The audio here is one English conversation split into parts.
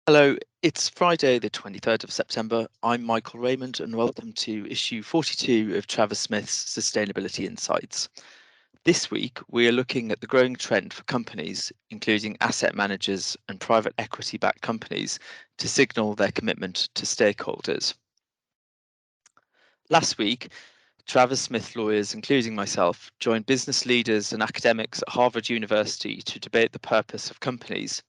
Hello, it's Friday, the 23rd of September. I'm Michael Raymond, and welcome to issue 42 of Travis Smith's Sustainability Insights. This week, we are looking at the growing trend for companies, including asset managers and private equity backed companies, to signal their commitment to stakeholders. Last week, Travis Smith lawyers, including myself, joined business leaders and academics at Harvard University to debate the purpose of companies.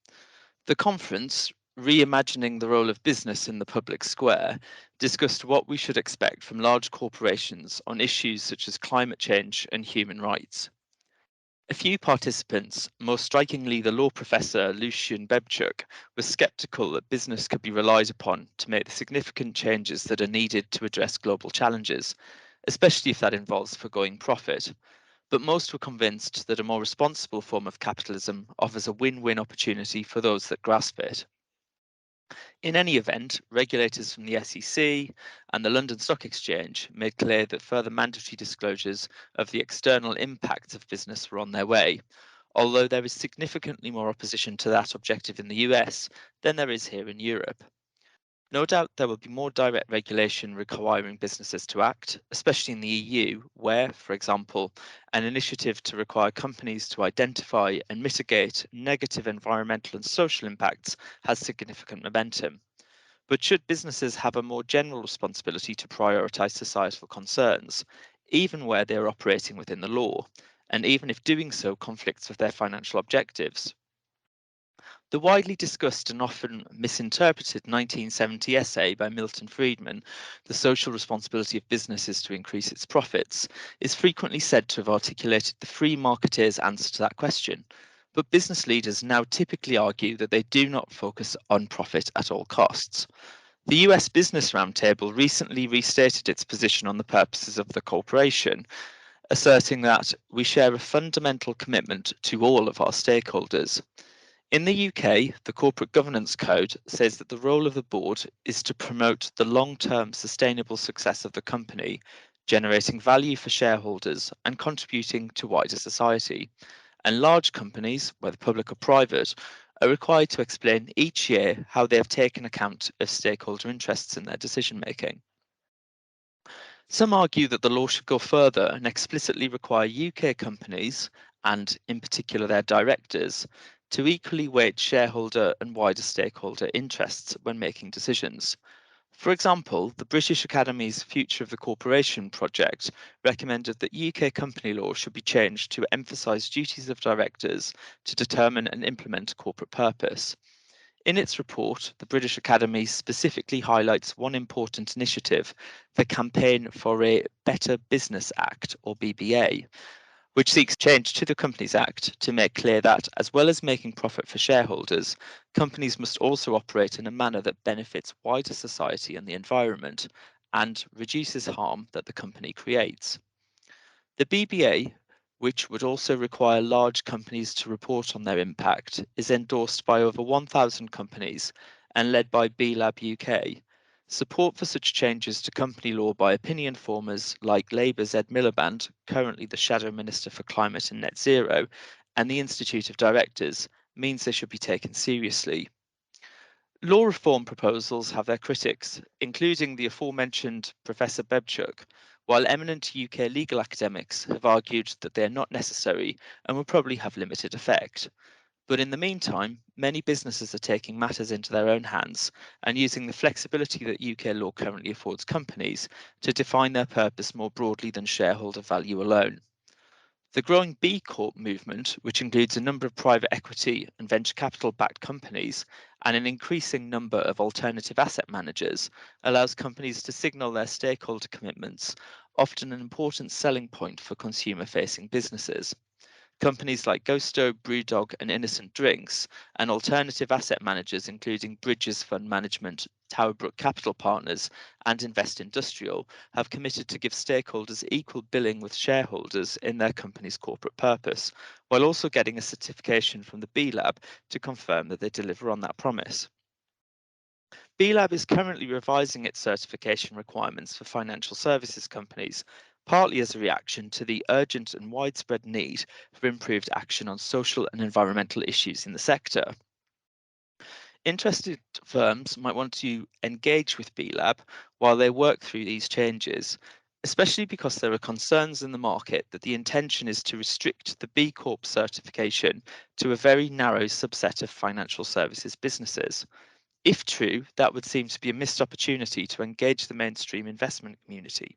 The conference, Reimagining the Role of Business in the Public Square, discussed what we should expect from large corporations on issues such as climate change and human rights. A few participants, most strikingly the law professor Lucian Bebchuk, was skeptical that business could be relied upon to make the significant changes that are needed to address global challenges, especially if that involves foregoing profit. But most were convinced that a more responsible form of capitalism offers a win-win opportunity for those that grasp it. In any event, regulators from the SEC and the London Stock Exchange made clear that further mandatory disclosures of the external impacts of business were on their way, although there is significantly more opposition to that objective in the US than there is here in Europe. No doubt there will be more direct regulation requiring businesses to act, especially in the EU, where, for example, an initiative to require companies to identify and mitigate negative environmental and social impacts has significant momentum. But should businesses have a more general responsibility to prioritise societal concerns, even where they are operating within the law, and even if doing so conflicts with their financial objectives? The widely discussed and often misinterpreted 1970 essay by Milton Friedman, The Social Responsibility of Businesses to Increase Its Profits, is frequently said to have articulated the free marketeer's answer to that question. But business leaders now typically argue that they do not focus on profit at all costs. The US Business Roundtable recently restated its position on the purposes of the corporation, asserting that we share a fundamental commitment to all of our stakeholders. In the UK, the Corporate Governance Code says that the role of the board is to promote the long-term sustainable success of the company, generating value for shareholders and contributing to wider society. And large companies, whether public or private, are required to explain each year how they have taken account of stakeholder interests in their decision making. Some argue that the law should go further and explicitly require UK companies, and in particular their directors, to equally weight shareholder and wider stakeholder interests when making decisions. For example, the British Academy's Future of the Corporation project recommended that UK company law should be changed to emphasise duties of directors to determine and implement corporate purpose. In its report, the British Academy specifically highlights one important initiative, the Campaign for a Better Business Act, or BBA, which seeks change to the Companies Act to make clear that, as well as making profit for shareholders, companies must also operate in a manner that benefits wider society and the environment and reduces harm that the company creates. The BBA, which would also require large companies to report on their impact, is endorsed by over 1,000 companies and led by BLab UK. Support for such changes to company law by opinion formers like Labour's Ed Miliband, currently the Shadow Minister for Climate and Net Zero, and the Institute of Directors means they should be taken seriously. Law reform proposals have their critics, including the aforementioned Professor Bebchuk, while eminent UK legal academics have argued that they are not necessary and will probably have limited effect. But in the meantime, many businesses are taking matters into their own hands and using the flexibility that UK law currently affords companies to define their purpose more broadly than shareholder value alone. The growing B Corp movement, which includes a number of private equity and venture capital backed companies and an increasing number of alternative asset managers, allows companies to signal their stakeholder commitments, often an important selling point for consumer facing businesses. Companies like Ghosto, Brewdog, and Innocent Drinks, and alternative asset managers including Bridges Fund Management, Towerbrook Capital Partners, and Invest Industrial, have committed to give stakeholders equal billing with shareholders in their company's corporate purpose, while also getting a certification from the B Lab to confirm that they deliver on that promise. B Lab is currently revising its certification requirements for financial services companies, partly as a reaction to the urgent and widespread need for improved action on social and environmental issues in the sector. Interested firms might want to engage with BLAB while they work through these changes, especially because there are concerns in the market that the intention is to restrict the B Corp certification to a very narrow subset of financial services businesses. If true, that would seem to be a missed opportunity to engage the mainstream investment community.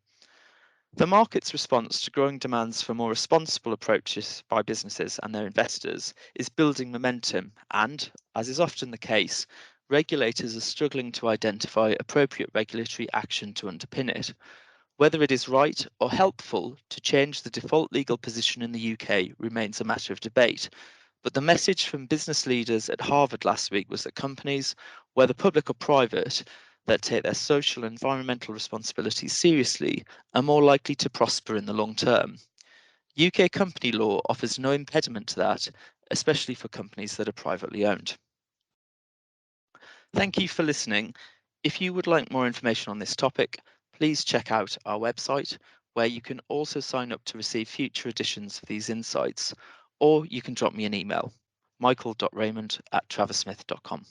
The market's response to growing demands for more responsible approaches by businesses and their investors is building momentum, and, as is often the case, regulators are struggling to identify appropriate regulatory action to underpin it. Whether it is right or helpful to change the default legal position in the UK remains a matter of debate. But the message from business leaders at Harvard last week was that companies, whether public or private, that take their social and environmental responsibilities seriously are more likely to prosper in the long term. UK company law offers no impediment to that, especially for companies that are privately owned. Thank you for listening. If you would like more information on this topic, please check out our website, where you can also sign up to receive future editions of these insights, or you can drop me an email, michael.raymond@traversmith.com.